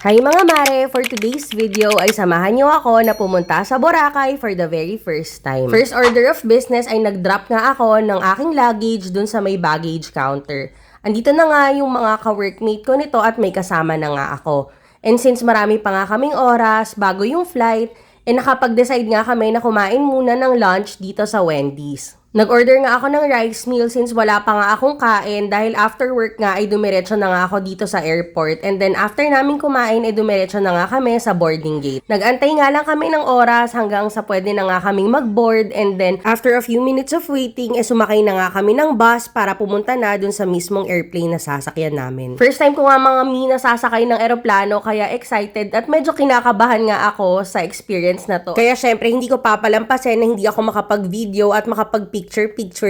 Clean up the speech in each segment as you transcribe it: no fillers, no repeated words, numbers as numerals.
Hi mga mare! For today's video ay samahan niyo ako na pumunta sa Boracay for the very first time. First order of business ay nag-drop nga ako ng aking luggage dun sa may baggage counter. Andito na nga yung mga ka-workmate ko nito at may kasama na nga ako. And since marami pa nga kaming oras bago yung flight, nakapag-decide nga kami na kumain muna ng lunch dito sa Wendy's. Nag-order nga ako ng rice meal since wala pa nga akong kain dahil after work nga ay dumiretso na nga ako dito sa airport and then after namin kumain ay dumiretso na nga kami sa boarding gate. Nag-antay nga lang kami ng oras hanggang sa pwede na nga kaming mag-board and then after a few minutes of waiting sumakay na nga kami ng bus para pumunta na dun sa mismong airplane na sasakyan namin. First time ko nga mga na sasakay ng eroplano kaya excited at medyo kinakabahan nga ako sa experience na to. Kaya syempre hindi ko papalampasin na hindi ako makapag-video at makapag-picture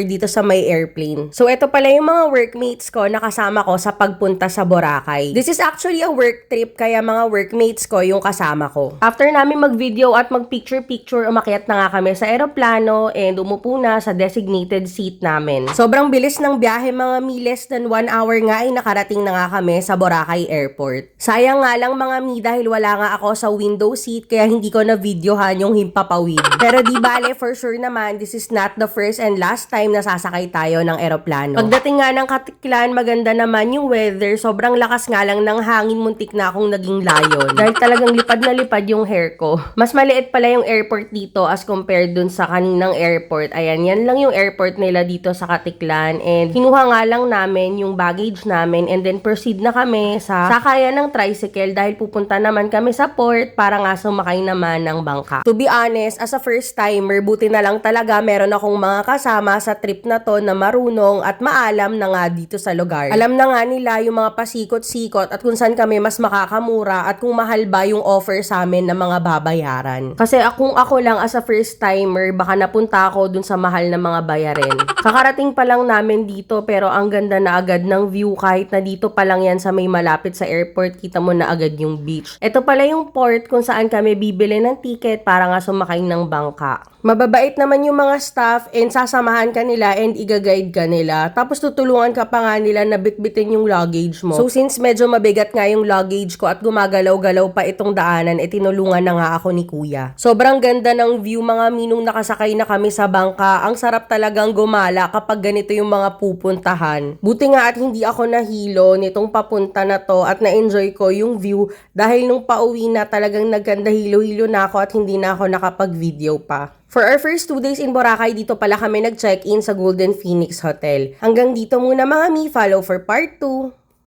dito sa may airplane. So, ito pala yung mga workmates ko na kasama ko sa pagpunta sa Boracay. This is actually a work trip, kaya mga workmates ko yung kasama ko. After namin mag-video at mag-picture, umakyat na nga kami sa aeroplano and umupo na sa designated seat namin. Sobrang bilis ng biyahe, mga less than 1 hour nga ay nakarating na nga kami sa Boracay Airport. Sayang nga lang mga dahil wala nga ako sa window seat, kaya hindi ko na videohan yung himpapawid. Pero di bale, for sure naman, this is not the first and last time na sasakay tayo ng eroplano. Pagdating nga ng Katiklan, maganda naman yung weather. Sobrang lakas nga lang ng hangin, muntik na akong naging layon. Dahil talagang lipad na lipad yung hair ko. Mas maliit pala yung airport dito as compared dun sa kaninang airport. Ayan, yan lang yung airport nila dito sa Katiklan. And kinuha nga lang namin yung baggage namin and then proceed na kami sa sakayan ng tricycle dahil pupunta naman kami sa port para nga sumakay naman ng bangka. To be honest, as a first timer, buti na lang talaga meron akong mga kasama sa trip na to na marunong at maalam na nga dito sa lugar. Alam na nga nila yung mga pasikot-sikot at kung saan kami mas makakamura at kung mahal ba yung offer sa amin na mga babayaran. Kasi kung ako lang as a first timer, baka napunta ako dun sa mahal na mga bayarin. Kakarating pa lang namin dito pero ang ganda na agad ng view kahit na dito pa lang yan sa may malapit sa airport, kita mo na agad yung beach. Ito pala yung port kung saan kami bibili ng ticket para nga sumakay ng bangka. Mababait naman yung mga staff and sasamahan ka nila and i-guide ka nila. Tapos tutulungan ka pa nga nila na bitbitin yung luggage mo. So since medyo mabigat nga yung luggage ko at gumagalaw-galaw pa itong daanan, tinulungan na nga ako ni kuya. Sobrang ganda ng view mga minong nakasakay na kami sa bangka. Ang sarap talagang gumala kapag ganito yung mga pupuntahan. Buti nga at hindi ako nahilo nitong papunta na to at na-enjoy ko yung view dahil nung pauwi na talagang naganda hilo-hilo na ako at hindi na ako nakapag-video pa. For our first 2 days in Boracay, dito pala kami nag-check-in sa Golden Phoenix Hotel. Hanggang dito muna mga follow for part 2.